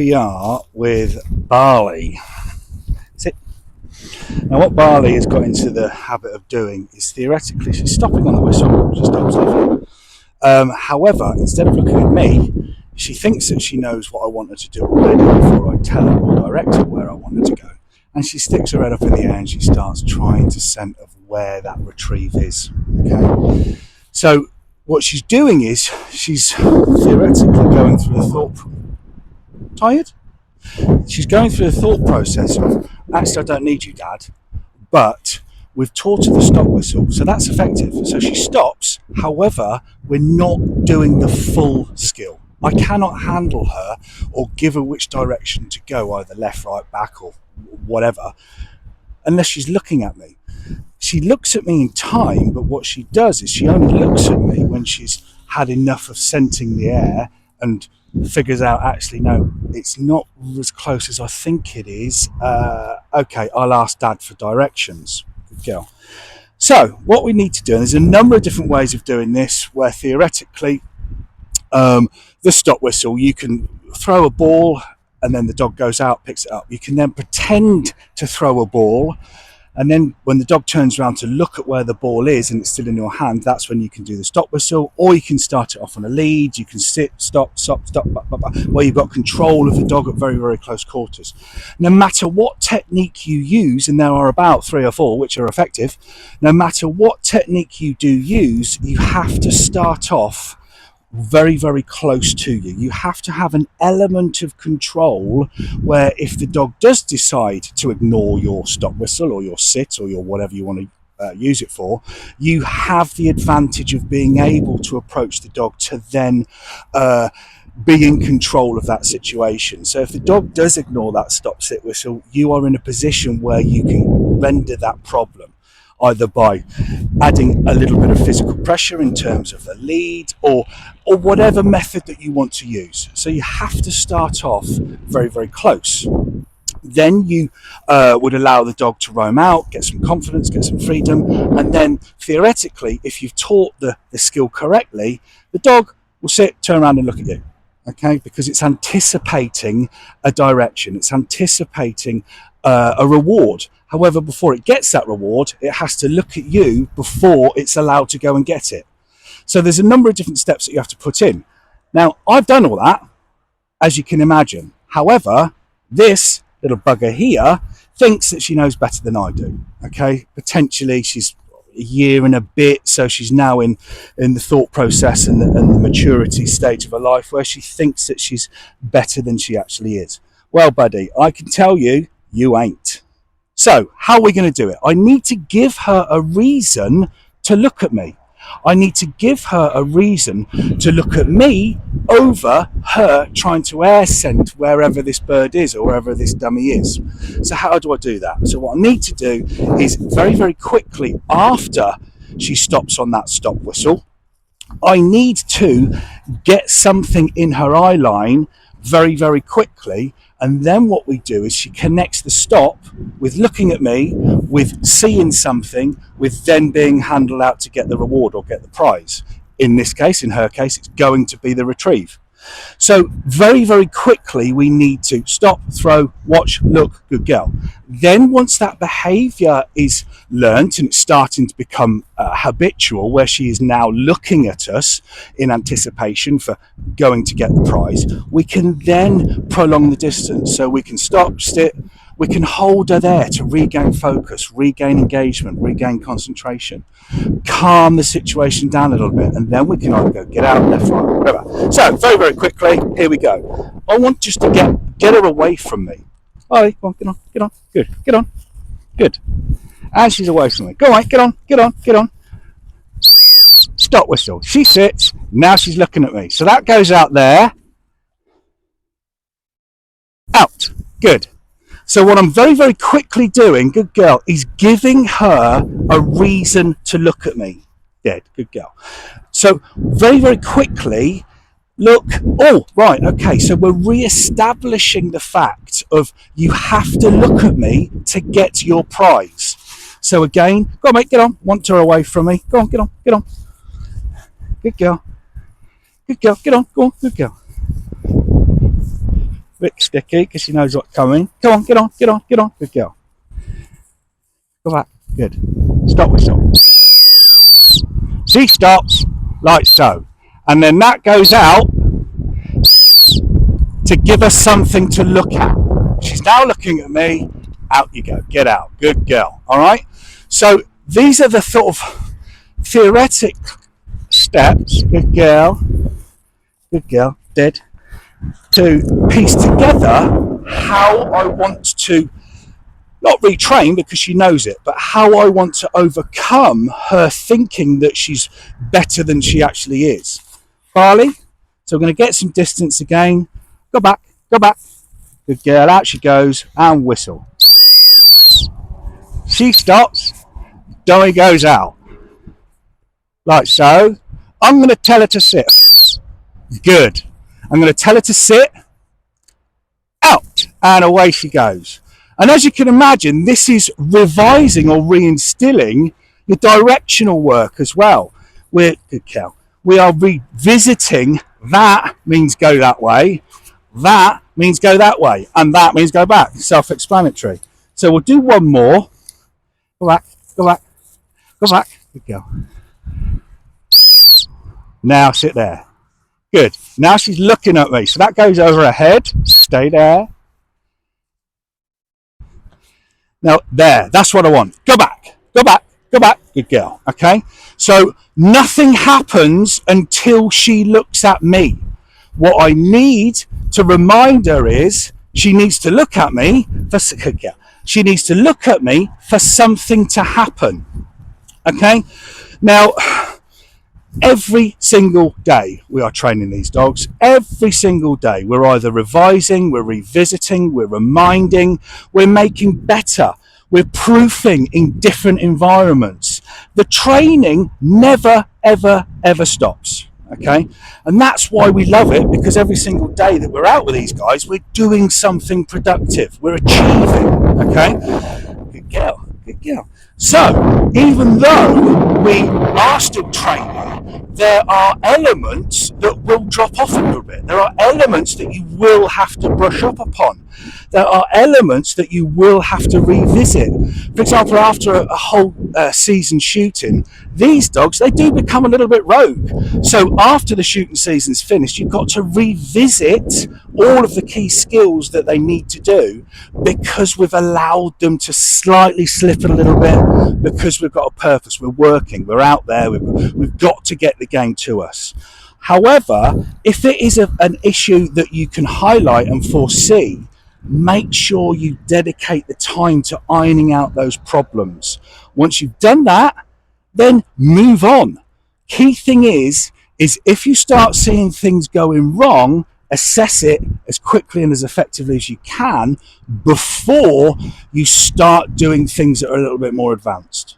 We are with Barley. Sit. Now, what Barley has got into the habit of doing is theoretically she's stopping on the whistle. She stops living. However, instead of looking at me, she thinks that she knows what I want her to do already before I tell her or direct her where I want her to go. And she sticks her head up in the air and she starts trying to scent of where that retrieve is. Okay. So what she's doing is she's theoretically going through the thought. Tired? She's going through the thought process of, actually, I don't need you, Dad, but we've taught her the stop whistle, so that's effective. So she stops. However, we're not doing the full skill. I cannot handle her or give her which direction to go, either left, right, back, or whatever, unless she's looking at me. She looks at me in time, but what she does is she only looks at me when she's had enough of scenting the air and figures out, actually, no, it's not as close as I think it is. Okay, I'll ask Dad for directions. Good girl. So what we need to do, and there's a number of different ways of doing this, where theoretically the stop whistle, you can throw a ball and then the dog goes out, picks it up. You can then pretend to throw a ball, and then when the dog turns around to look at where the ball is and it's still in your hand, that's when you can do the stop whistle. Or you can start it off on a lead. You can sit, stop, where you've got control of the dog at very, very close quarters. No matter what technique you use, and there are about 3 or 4 which are effective, no matter what technique you do use, you have to start off very, very close to you. You have to have an element of control where if the dog does decide to ignore your stop whistle or your sit or your whatever you want to use it for, you have the advantage of being able to approach the dog to then be in control of that situation. So if the dog does ignore that stop sit whistle, you are in a position where you can render that problem, either by adding a little bit of physical pressure in terms of the lead or whatever method that you want to use. So you have to start off very, very close. Then you would allow the dog to roam out, get some confidence, get some freedom, and then theoretically, if you've taught the skill correctly, the dog will sit, turn around and look at you. Okay, because it's anticipating a direction, it's anticipating a reward. However, before it gets that reward, it has to look at you before it's allowed to go and get it. So there's a number of different steps that you have to put in. Now, I've done all that, as you can imagine. However, this little bugger here thinks that she knows better than I do. Okay, potentially she's a year and a bit, so she's now in the thought process and the maturity stage of her life where she thinks that she's better than she actually is. Well, buddy, I can tell you, you ain't. So how are we going to do it? I need to give her a reason to look at me. I need to give her a reason to look at me over her trying to air scent wherever this bird is or wherever this dummy is. So how do I do that? So what I need to do is very, very quickly after she stops on that stop whistle, I need to get something in her eye line very, very quickly. And then what we do is she connects the stop with looking at me, with seeing something, with then being handled out to get the reward or get the prize. In this case, in her case, it's going to be the retrieve. So very, very quickly, we need to stop, throw, watch, look, good girl. Then once that behaviour is learnt and it's starting to become habitual, where she is now looking at us in anticipation for going to get the prize, we can then prolong the distance. So we can stop, sit, we can hold her there to regain focus, regain engagement, regain concentration, calm the situation down a little bit, and then we can either go get out, left, right, whatever. So very, very quickly, here we go. I want just to get her away from me. All right, come on, get on, good, get on, good. And she's away from me. Go on, get on. Stop whistle. She sits, now she's looking at me. So that goes out there. Out, good. So what I'm very, very quickly doing, good girl, is giving her a reason to look at me. Dead, good girl. So very, very quickly, look, oh, right, okay, so we're re-establishing the fact of you have to look at me to get your prize. So again, go on, mate, get on. Want her away from me. Go on, get on. Good girl. Get on, go on, good girl. bit sticky because she knows what's coming. Come on, get on, get on, get on. Good girl. Go back. Good. Stop whistle. She stops like so. And then that goes out to give us something to look at. She's now looking at me. Out you go. Get out. Good girl. All right? So these are the sort of theoretic steps. Good girl. Good girl. Dead. To piece together how I want to not retrain because she knows it, but how I want to overcome her thinking that she's better than she actually is. Barley, so we're going to get some distance again. Go back, go back. Good girl, out she goes, and whistle. She stops, dummy goes out. Like so. I'm going to tell her to sit. Good. I'm going to tell her to sit. Out, and away she goes. And as you can imagine, this is revising or reinstilling your directional work as well. We are revisiting that means go that way, that means go that way, and that means go back. Self-explanatory. So we'll do one more. Go back, go back, go back. Good girl. Now sit there. Good. Now she's looking at me. So that goes over her head. Stay there. Now, there, that's what I want. Go back, go back, go back. Good girl, okay? So nothing happens until she looks at me. What I need to remind her is she needs to look at me for, she needs to look at me for something to happen, okay? Now, every single day we are training these dogs. Every single day we're either revising, we're revisiting, we're reminding, we're making better, we're proofing in different environments. The training never, ever, ever stops. Okay, and that's why we love it, because every single day that we're out with these guys, we're doing something productive, we're achieving. Okay, good girl, good girl. So, even though we are still training, there are elements that will drop off a little bit. There are elements that you will have to brush up upon. There are elements that you will have to revisit. For example, after a whole season shooting, these dogs, they do become a little bit rogue. So after the shooting season's finished, you've got to revisit all of the key skills that they need to do, because we've allowed them to slightly slip a little bit, because we've got a purpose, we're working, we're out there, we've got to get the game to us. However, if it is an issue that you can highlight and foresee, make sure you dedicate the time to ironing out those problems. Once you've done that, then move on. Key thing is if you start seeing things going wrong, assess it as quickly and as effectively as you can before you start doing things that are a little bit more advanced.